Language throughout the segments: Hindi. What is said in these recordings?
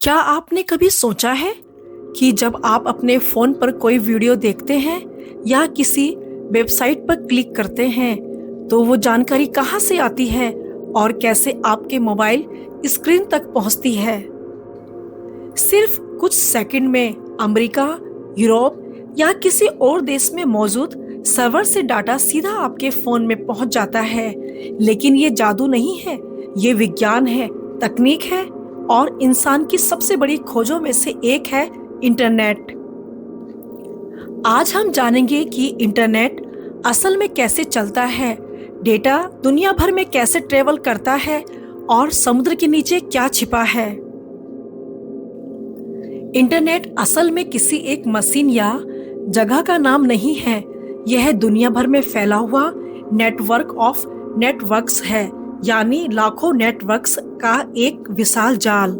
क्या आपने कभी सोचा है कि जब आप अपने फ़ोन पर कोई वीडियो देखते हैं या किसी वेबसाइट पर क्लिक करते हैं, तो वो जानकारी कहाँ से आती है और कैसे आपके मोबाइल स्क्रीन तक पहुँचती है? सिर्फ कुछ सेकंड में अमेरिका, यूरोप या किसी और देश में मौजूद सर्वर से डाटा सीधा आपके फ़ोन में पहुँच जाता है। लेकिन ये जादू नहीं है, ये विज्ञान है, तकनीक है और इंसान की सबसे बड़ी खोजों में से एक है इंटरनेट। आज हम जानेंगे कि इंटरनेट असल में कैसे चलता है, डेटा दुनिया भर में कैसे ट्रेवल करता है और समुद्र के नीचे क्या छिपा है। इंटरनेट असल में किसी एक मशीन या जगह का नाम नहीं है, यह दुनिया भर में फैला हुआ नेटवर्क ऑफ नेटवर्क्स है, यानी लाखों नेटवर्क्स का एक विशाल जाल।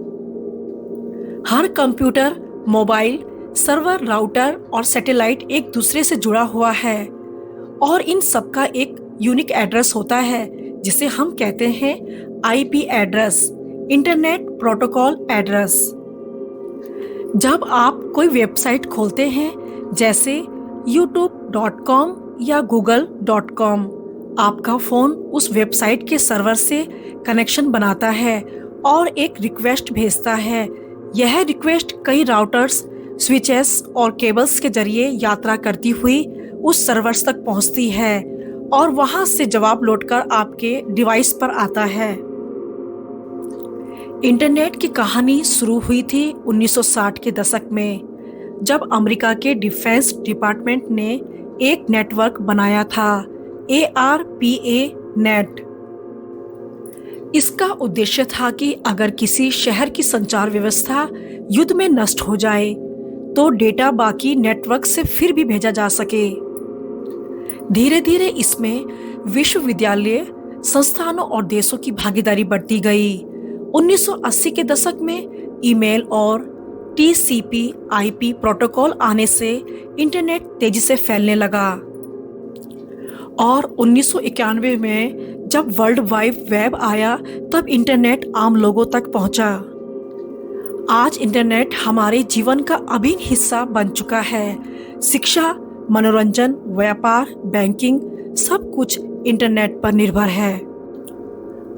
हर कंप्यूटर, मोबाइल, सर्वर, राउटर और सैटेलाइट एक दूसरे से जुड़ा हुआ है और इन सबका एक यूनिक एड्रेस होता है जिसे हम कहते हैं IP address, internet protocol address. जब आप कोई वेबसाइट खोलते हैं जैसे youtube.com या google.com, आपका फ़ोन उस वेबसाइट के सर्वर से कनेक्शन बनाता है और एक रिक्वेस्ट भेजता है। यह रिक्वेस्ट कई राउटर्स, स्विचेस और केबल्स के जरिए यात्रा करती हुई उस सर्वर तक पहुंचती है और वहां से जवाब लौटकर आपके डिवाइस पर आता है। इंटरनेट की कहानी शुरू हुई थी 1960 के दशक में, जब अमेरिका के डिफेंस डिपार्टमेंट ने एक नेटवर्क बनाया था, ARPA नेट। इसका उद्देश्य था कि अगर किसी शहर की संचार व्यवस्था युद्ध में नष्ट हो जाए तो डेटा बाकी नेटवर्क से फिर भी भेजा जा सके। धीरे धीरे इसमें विश्वविद्यालय, संस्थानों और देशों की भागीदारी बढ़ती गई। 1980 के दशक में ईमेल और TCP/IP प्रोटोकॉल आने से इंटरनेट तेजी से फैलने लगा और 1991 में जब वर्ल्ड वाइड वेब आया तब इंटरनेट आम लोगों तक पहुंचा। आज इंटरनेट हमारे जीवन का अभिन्न हिस्सा बन चुका है। शिक्षा, मनोरंजन, व्यापार, बैंकिंग, सब कुछ इंटरनेट पर निर्भर है।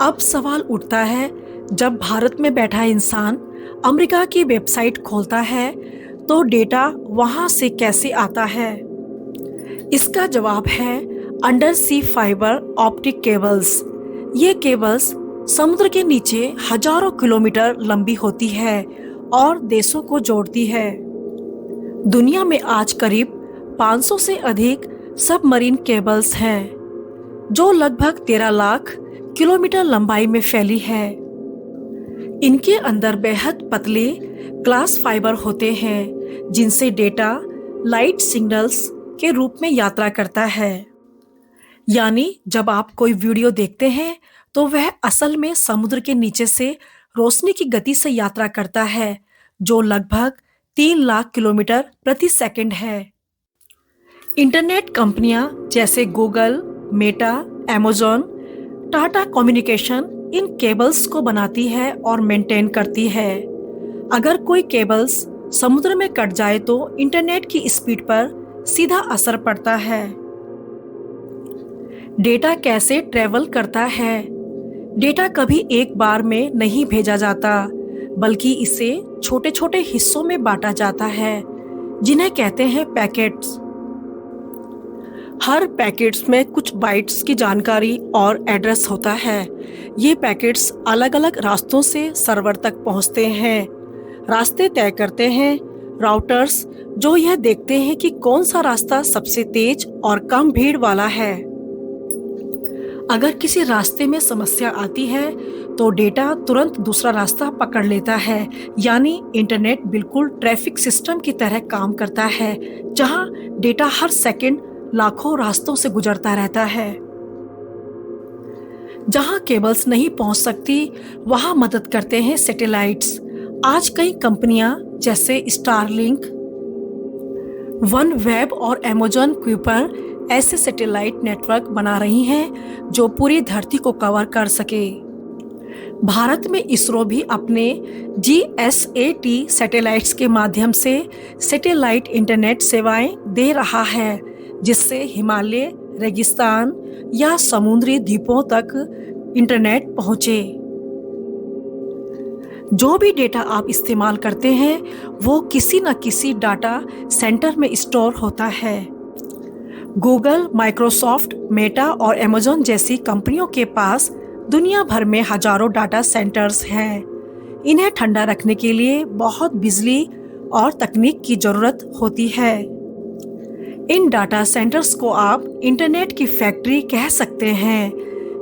अब सवाल उठता है, जब भारत में बैठा इंसान अमेरिका की वेबसाइट खोलता है तो डेटा वहां से कैसे आता है? इसका जवाब है under sea fibre optic cables. ये केबल्स समुद्र के नीचे हजारों किलोमीटर लंबी होती है और देशों को जोड़ती है। दुनिया में आज करीब 500 से अधिक सबमरीन केबल्स हैं जो लगभग 13 लाख किलोमीटर लंबाई में फैली है। इनके अंदर बेहद पतले ग्लास फाइबर होते हैं जिनसे डेटा लाइट सिग्नल्स के रूप में यात्रा करता है। यानी जब आप कोई वीडियो देखते हैं तो वह असल में समुद्र के नीचे से रोशनी की गति से यात्रा करता है जो लगभग 3 लाख किलोमीटर प्रति सेकंड है। इंटरनेट कंपनियां जैसे Google, Meta, Amazon, Tata communication in cables को बनाती है और मेंटेन करती है। अगर कोई केबल्स समुद्र में कट जाए तो इंटरनेट की स्पीड पर सीधा असर पड़ता है। डेटा कैसे ट्रेवल करता है? डेटा कभी एक बार में नहीं भेजा जाता, बल्कि इसे छोटे छोटे हिस्सों में बांटा जाता है जिन्हें कहते हैं पैकेट्स। हर पैकेट्स में कुछ बाइट्स की जानकारी और एड्रेस होता है। ये पैकेट्स अलग अलग रास्तों से सर्वर तक पहुंचते हैं। रास्ते तय करते हैं राउटर्स, जो यह देखते हैं कि कौन सा रास्ता सबसे तेज और कम भीड़ वाला है। अगर किसी रास्ते में समस्या आती है तो डेटा तुरंत दूसरा रास्ता पकड़ लेता है। यानी इंटरनेट बिल्कुल ट्रैफिक सिस्टम की तरह काम करता है, जहां डेटा हर सेकंड लाखों रास्तों से गुजरता रहता है। जहां केबल्स नहीं पहुंच सकती वहां मदद करते हैं सैटेलाइट्स। आज कई कंपनियां जैसे स्टारलिंक, वन वेब और अमेज़न कुइपर ऐसे सैटेलाइट नेटवर्क बना रही हैं जो पूरी धरती को कवर कर सके। भारत में इसरो भी अपने GSAT सैटेलाइट्स के माध्यम से सैटेलाइट इंटरनेट सेवाएं दे रहा है, जिससे हिमालय, रेगिस्तान या समुद्री द्वीपों तक इंटरनेट पहुंचे। जो भी डेटा आप इस्तेमाल करते हैं वो किसी न किसी डाटा सेंटर में स्टोर होता है। गूगल, माइक्रोसॉफ्ट, मेटा और अमेज़न जैसी कंपनियों के पास दुनिया भर में हजारों डाटा सेंटर्स हैं। इन्हें ठंडा रखने के लिए बहुत बिजली और तकनीक की ज़रूरत होती है। इन डाटा सेंटर्स को आप इंटरनेट की फैक्ट्री कह सकते हैं।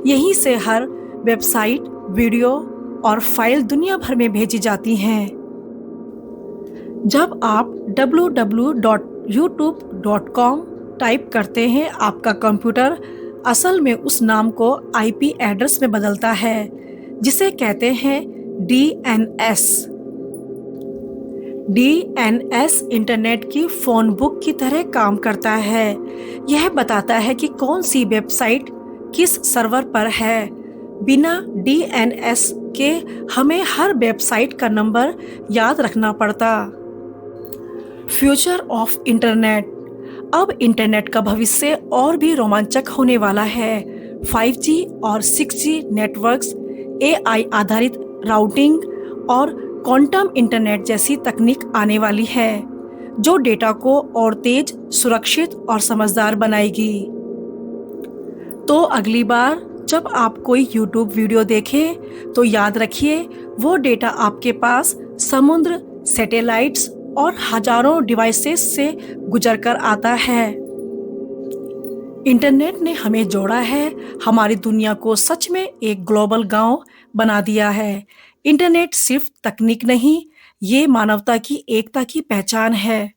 यहीं से हर वेबसाइट, वीडियो और फाइल दुनिया भर में भेजी जाती हैं। जब आप www.youtube.com टाइप करते हैं, आपका कंप्यूटर असल में उस नाम को IP एड्रेस में बदलता है, जिसे कहते हैं DNS। DNS इंटरनेट की फ़ोन बुक की तरह काम करता है। यह बताता है कि कौन सी वेबसाइट किस सर्वर पर है। बिना DNS के हमें हर वेबसाइट का नंबर याद रखना पड़ता। Future of internet. अब इंटरनेट का भविष्य और भी रोमांचक होने वाला है। 5G और 6G नेटवर्क्स, AI आधारित राउटिंग और क्वांटम इंटरनेट जैसी तकनीक आने वाली है, जो डेटा को और तेज, सुरक्षित और समझदार बनाएगी। तो अगली बार जब आप कोई YouTube वीडियो देखें तो याद रखिए वो डेटा आपके पास समुद्र, सैटेलाइट्स और हजारों डिवाइसेस से गुजरकर आता है। इंटरनेट ने हमें जोड़ा है, हमारी दुनिया को सच में एक ग्लोबल गांव बना दिया है। इंटरनेट सिर्फ तकनीक नहीं, ये मानवता की एकता की पहचान है।